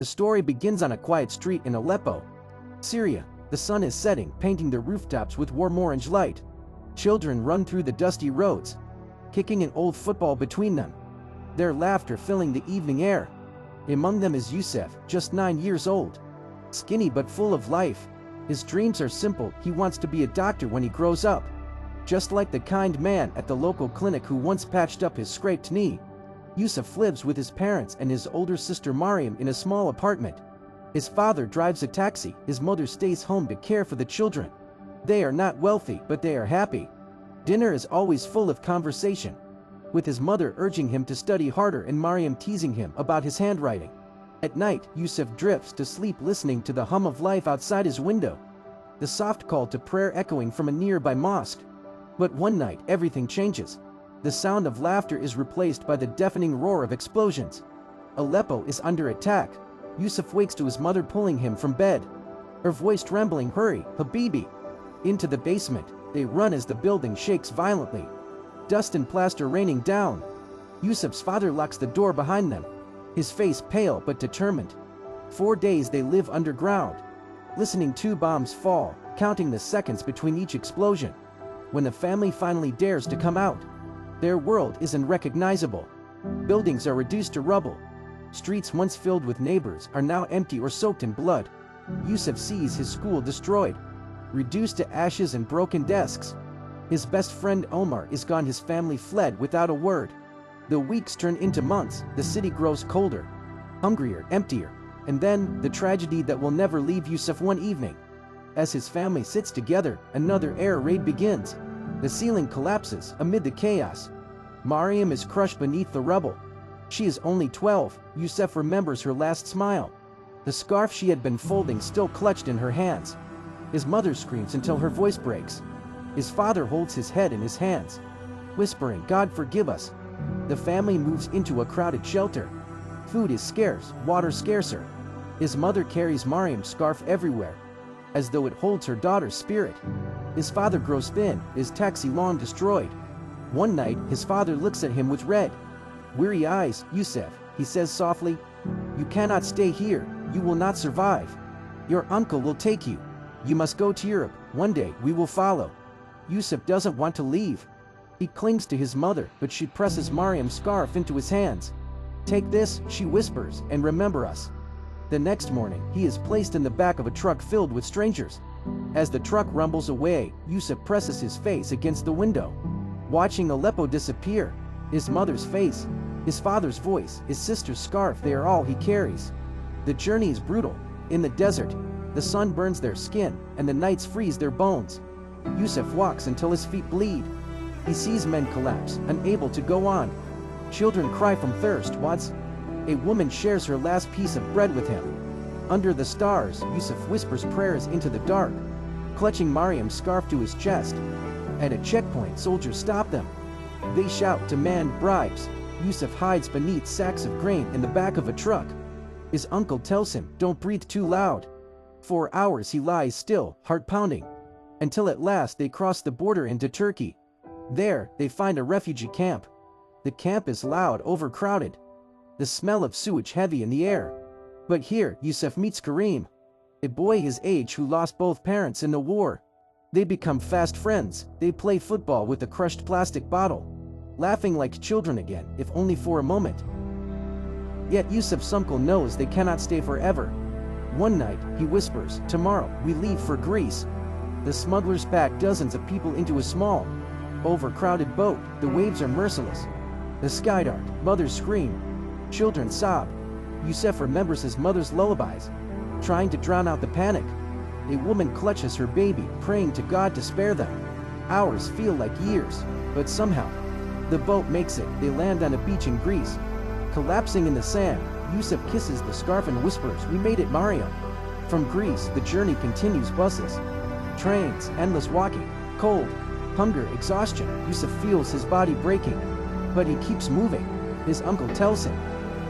The story begins on a quiet street in Aleppo, Syria. The sun is setting, painting the rooftops with warm orange light. Children run through the dusty roads, kicking an old football between them, their laughter filling the evening air. Among them is Youssef, just 9 years old. Skinny but full of life. His dreams are simple. He wants to be a doctor when he grows up, just like the kind man at the local clinic who once patched up his scraped knee. Youssef lives with his parents and his older sister Mariam in a small apartment. His father drives a taxi, his mother stays home to care for the children. They are not wealthy, but they are happy. Dinner is always full of conversation, with his mother urging him to study harder and Mariam teasing him about his handwriting. At night, Youssef drifts to sleep listening to the hum of life outside his window, the soft call to prayer echoing from a nearby mosque. But one night, everything changes. The sound of laughter is replaced by the deafening roar of explosions. Aleppo is under attack. Youssef wakes to his mother pulling him from bed, her voice trembling, "Hurry, Habibi!" Into the basement, they run as the building shakes violently, dust and plaster raining down. Youssef's father locks the door behind them, his face pale but determined. 4 days they live underground, listening to bombs fall, counting the seconds between each explosion. When the family finally dares to come out, their world is unrecognizable. Buildings are reduced to rubble. Streets once filled with neighbors are now empty or soaked in blood. Youssef sees his school destroyed, reduced to ashes and broken desks. His best friend Omar is gone, his family fled without a word. The weeks turn into months, the city grows colder, hungrier, emptier. And then, the tragedy that will never leave Youssef. One evening, as his family sits together, another air raid begins. The ceiling collapses amid the chaos. Mariam is crushed beneath the rubble. She is only 12. Youssef remembers her last smile, the scarf she had been folding still clutched in her hands. His mother screams until her voice breaks. His father holds his head in his hands, whispering, "God forgive us." The family moves into a crowded shelter. Food is scarce, water scarcer. His mother carries Mariam's scarf everywhere, as though it holds her daughter's spirit. His father grows thin, his taxi long destroyed. One night, his father looks at him with red, weary eyes. "Youssef," he says softly, "you cannot stay here. You will not survive. Your uncle will take you. You must go to Europe. One day, we will follow." Youssef doesn't want to leave. He clings to his mother, but she presses Mariam's scarf into his hands. "Take this," she whispers, "and remember us." The next morning, he is placed in the back of a truck filled with strangers. As the truck rumbles away, Youssef presses his face against the window, watching Aleppo disappear. His mother's face, his father's voice, his sister's scarf, they are all he carries. The journey is brutal. In the desert, the sun burns their skin, and the nights freeze their bones. Youssef walks until his feet bleed. He sees men collapse, unable to go on. Children cry from thirst. Once, a woman shares her last piece of bread with him. Under the stars, Youssef whispers prayers into the dark, clutching Mariam's scarf to his chest. At a checkpoint, soldiers stop them. They shout, demand bribes. Youssef hides beneath sacks of grain in the back of a truck. His uncle tells him, "Don't breathe too loud." For hours he lies still, heart pounding, until at last they cross the border into Turkey. There, they find a refugee camp. The camp is loud, overcrowded, the smell of sewage heavy in the air. But here, Youssef meets Karim, a boy his age who lost both parents in the war. They become fast friends. They play football with a crushed plastic bottle, laughing like children again, if only for a moment. Yet Youssef's uncle knows they cannot stay forever. One night, he whispers, "Tomorrow, we leave for Greece." The smugglers pack dozens of people into a small, overcrowded boat. The waves are merciless. The sky dart, mothers scream, children sob. Youssef remembers his mother's lullabies, trying to drown out the panic. A woman clutches her baby, praying to God to spare them. Hours feel like years, but somehow, the boat makes it. They land on a beach in Greece. Collapsing in the sand, Youssef kisses the scarf and whispers, "We made it, Mariam." From Greece, the journey continues. Buses, trains, endless walking, cold, hunger, exhaustion. Youssef feels his body breaking, but he keeps moving. His uncle tells him,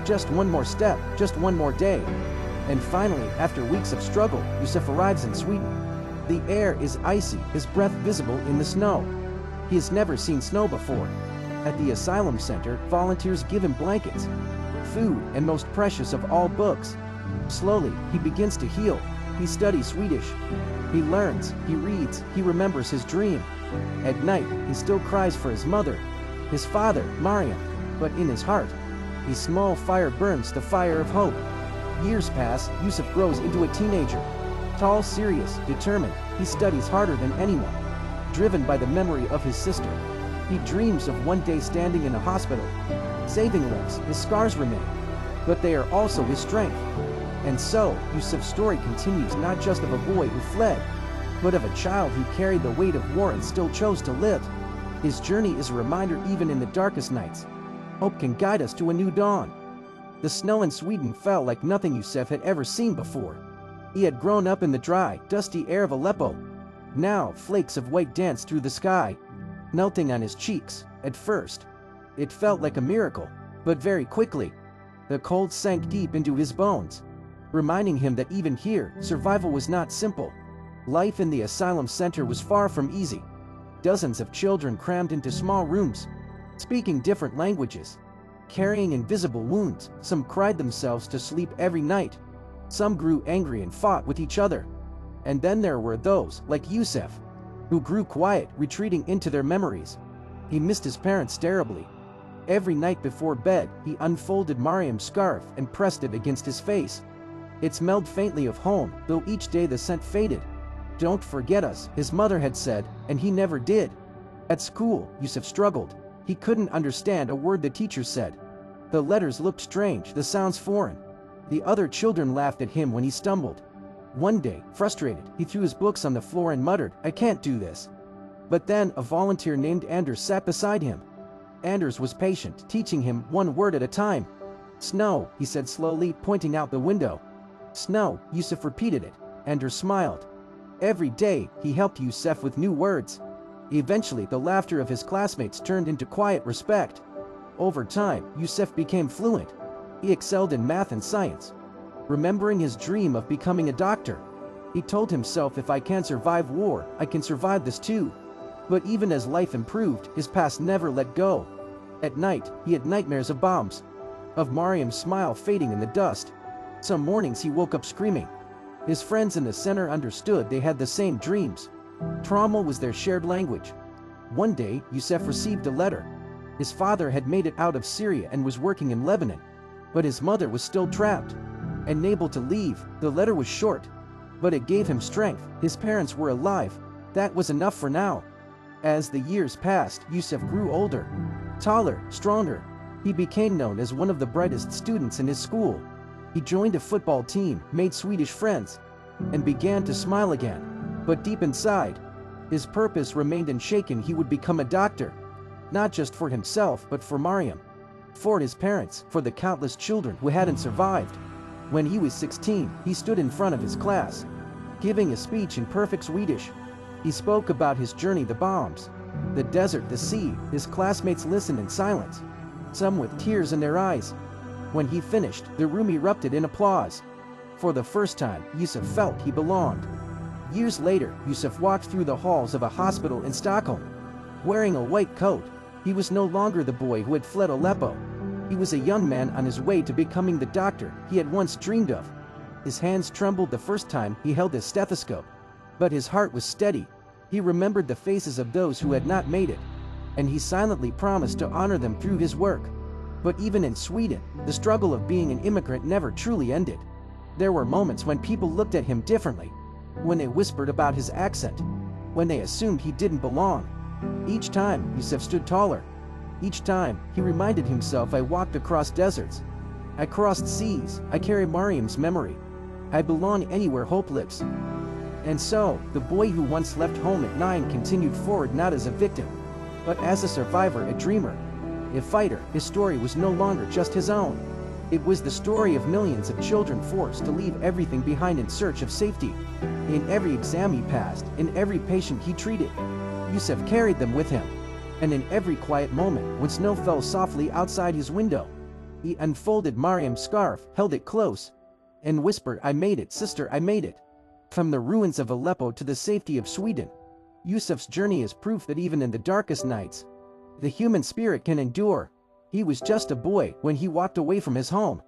"Just one more step, just one more day." And finally, after weeks of struggle, Youssef arrives in Sweden. The air is icy, his breath visible in the snow. He has never seen snow before. At the asylum center, volunteers give him blankets, food, and most precious of all, books. Slowly, he begins to heal. He studies Swedish. He learns, he reads, he remembers his dream. At night, he still cries for his mother, his father, Mariam, but in his heart, a small fire burns, the fire of hope. Years pass, Youssef grows into a teenager. Tall, serious, determined, he studies harder than anyone. Driven by the memory of his sister, he dreams of one day standing in a hospital, saving lives. His scars remain, but they are also his strength. And so, Youssef's story continues, not just of a boy who fled, but of a child who carried the weight of war and still chose to live. His journey is a reminder, even in the darkest nights, hope can guide us to a new dawn. The snow in Sweden fell like nothing Youssef had ever seen before. He had grown up in the dry, dusty air of Aleppo. Now, flakes of white danced through the sky, melting on his cheeks. At first, it felt like a miracle, but very quickly, the cold sank deep into his bones, reminding him that even here, survival was not simple. Life in the asylum center was far from easy. Dozens of children crammed into small rooms, speaking different languages, carrying invisible wounds. Some cried themselves to sleep every night. Some grew angry and fought with each other. And then there were those, like Youssef, who grew quiet, retreating into their memories. He missed his parents terribly. Every night before bed, he unfolded Mariam's scarf and pressed it against his face. It smelled faintly of home, though each day the scent faded. "Don't forget us," his mother had said, and he never did. At school, Youssef struggled. He couldn't understand a word the teacher said. The letters looked strange, the sounds foreign. The other children laughed at him when he stumbled. One day, frustrated, he threw his books on the floor and muttered, "I can't do this." But then a volunteer named Anders sat beside him. Anders was patient, teaching him one word at a time. "Snow," he said slowly, pointing out the window. "Snow," Youssef repeated it. Anders smiled. Every day, he helped Youssef with new words. Eventually, the laughter of his classmates turned into quiet respect. Over time, Youssef became fluent. He excelled in math and science. Remembering his dream of becoming a doctor, he told himself, "If I can survive war, I can survive this too." But even as life improved, his past never let go. At night, he had nightmares of bombs, of Mariam's smile fading in the dust. Some mornings he woke up screaming. His friends in the center understood, they had the same dreams. Trauma was their shared language. One day, Youssef received a letter. His father had made it out of Syria and was working in Lebanon. But his mother was still trapped, unable to leave. The letter was short, but it gave him strength. His parents were alive. That was enough for now. As the years passed, Youssef grew older, taller, stronger. He became known as one of the brightest students in his school. He joined a football team, made Swedish friends, and began to smile again. But deep inside, his purpose remained unshaken. He would become a doctor, not just for himself, but for Mariam, for his parents, for the countless children who hadn't survived. When he was 16, he stood in front of his class, giving a speech in perfect Swedish. He spoke about his journey, the bombs, the desert, the sea. His classmates listened in silence, some with tears in their eyes. When he finished, the room erupted in applause. For the first time, Youssef felt he belonged. Years later, Youssef walked through the halls of a hospital in Stockholm, wearing a white coat. He was no longer the boy who had fled Aleppo. He was a young man on his way to becoming the doctor he had once dreamed of. His hands trembled the first time he held his stethoscope, but his heart was steady. He remembered the faces of those who had not made it, and he silently promised to honor them through his work. But even in Sweden, the struggle of being an immigrant never truly ended. There were moments when people looked at him differently, when they whispered about his accent, when they assumed he didn't belong. Each time, Youssef stood taller. Each time, he reminded himself, "I walked across deserts. I crossed seas. I carry Mariam's memory. I belong anywhere hope lives." And so, the boy who once left home at 9 continued forward, not as a victim, but as a survivor, a dreamer, a fighter. His story was no longer just his own. It was the story of millions of children forced to leave everything behind in search of safety. In every exam he passed, in every patient he treated, Youssef carried them with him. And in every quiet moment, when snow fell softly outside his window, he unfolded Mariam's scarf, held it close, and whispered, "I made it, sister, I made it." From the ruins of Aleppo to the safety of Sweden, Youssef's journey is proof that even in the darkest nights, the human spirit can endure. He was just a boy when he walked away from his home,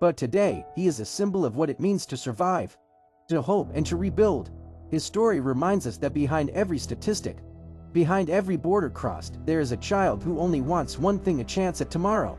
But today, he is a symbol of what it means to survive, to hope and to rebuild. His story reminds us that behind every statistic, behind every border crossed, there is a child who only wants one thing: a chance at tomorrow.